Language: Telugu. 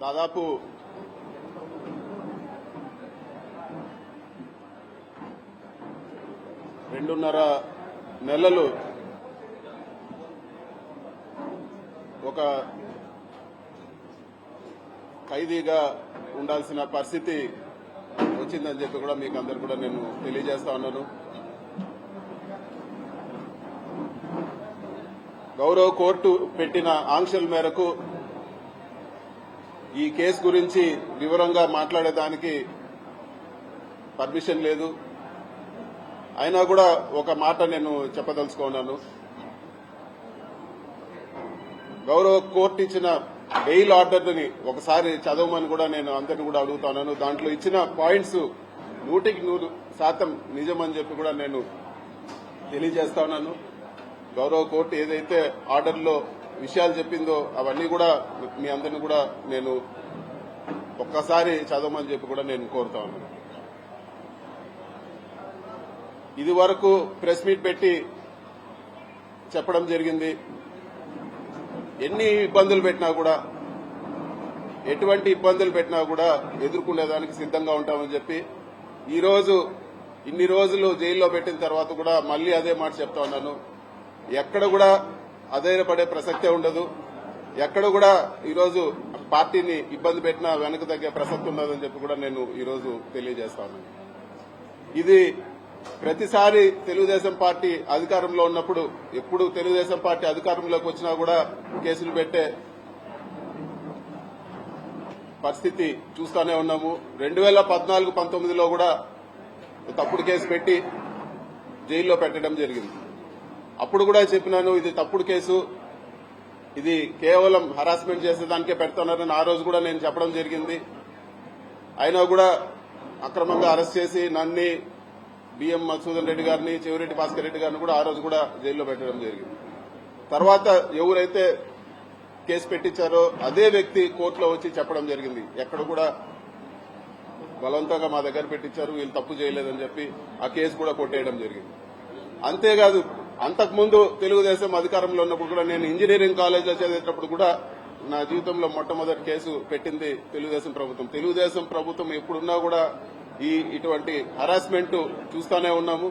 దాదాపు రెండున్నర నెలలు ఒక ఖైదీగా ఉండాల్సిన పరిస్థితి వచ్చిందని చెప్పి కూడా మీకు అందరు కూడా నేను తెలియజేస్తా ఉన్నాను. గౌరవ కోర్టు పెట్టిన ఆంక్షల మేరకు ఈ కేసు గురించి వివరంగా మాట్లాడేదానికి పర్మిషన్ లేదు. అయినా కూడా ఒక మాట నేను చెప్పదలుచుకున్నాను. గౌరవ కోర్టు ఇచ్చిన బెయిల్ ఆర్డర్ని ఒకసారి చదవమని కూడా నేను అందరిని కూడా అడుగుతున్నాను. దాంట్లో ఇచ్చిన పాయింట్స్ 100% నిజమని చెప్పి కూడా నేను తెలియజేస్తా ఉన్నాను. గౌరవ కోర్టు ఏదైతే ఆర్డర్లో విషయాలు చెప్పిందో అవన్నీ కూడా మీ అందరిని కూడా నేను ఒక్కసారి చదవమని చెప్పి కూడా నేను కోరుతా ఉన్నాను. ఇది వరకు ప్రెస్ మీట్ పెట్టి చెప్పడం జరిగింది. ఎన్ని ఇబ్బందులు పెట్టినా కూడా, ఎటువంటి ఇబ్బందులు పెట్టినా కూడా ఎదుర్కొనేదానికి సిద్ధంగా ఉంటామని చెప్పి ఈరోజు ఇన్ని రోజులు జైల్లో పెట్టిన తర్వాత కూడా మళ్లీ అదే మాట చెప్తా ఉన్నాను. ఎక్కడ కూడా అధైర్యపడే ప్రసక్తే ఉండదు. ఎక్కడ కూడా ఈరోజు పార్టీని ఇబ్బంది పెట్టినా వెనక తగ్గే ప్రసక్తి ఉండదని చెప్పి కూడా నేను ఈరోజు తెలియజేస్తా ఉన్నాను. ఇది ప్రతిసారి తెలుగుదేశం పార్టీ అధికారంలో ఉన్నప్పుడు, ఎప్పుడు తెలుగుదేశం పార్టీ అధికారంలోకి వచ్చినా కూడా కేసులు పెట్టే పరిస్థితి చూస్తూనే ఉన్నాము. 2014-19లో కూడా తప్పుడు కేసు పెట్టి జైల్లో పెట్టడం జరిగింది. అప్పుడు కూడా చెప్పినాను, ఇది తప్పుడు కేసు, ఇది కేవలం హరాస్మెంట్ చేసేదానికే పెడుతున్నారని ఆ రోజు కూడా నేను చెప్పడం జరిగింది. అయినా కూడా అక్రమంగా అరెస్ట్ చేసి నన్ను, బిఎం మధుసూదన్ రెడ్డి గారిని, చెవిరెడ్డి భాస్కర్ రెడ్డి గారిని కూడా ఆ రోజు కూడా జైల్లో పెట్టడం జరిగింది. తర్వాత ఎవరైతే కేసు పెట్టించారో అదే వ్యక్తి కోర్టులో వచ్చి చెప్పడం జరిగింది, ఎక్కడ కూడా బలవంతంగా మా దగ్గర పెట్టించారు, వీళ్ళు తప్పు చేయలేదని చెప్పి ఆ కేసు కూడా కొట్టేయడం జరిగింది. అంతేకాదు, అంతకుముందు తెలుగుదేశం అధికారంలో ఉన్నప్పుడు కూడా నేను ఇంజనీరింగ్ కాలేజ్లో చదివేటప్పుడు కూడా నా జీవితంలో మొట్టమొదటి కేసు పెట్టింది తెలుగుదేశం ప్రభుత్వం. తెలుగుదేశం ప్రభుత్వం ఎప్పుడున్నా కూడా ఇటువంటి హరాస్మెంట్ చూస్తూనే ఉన్నాము.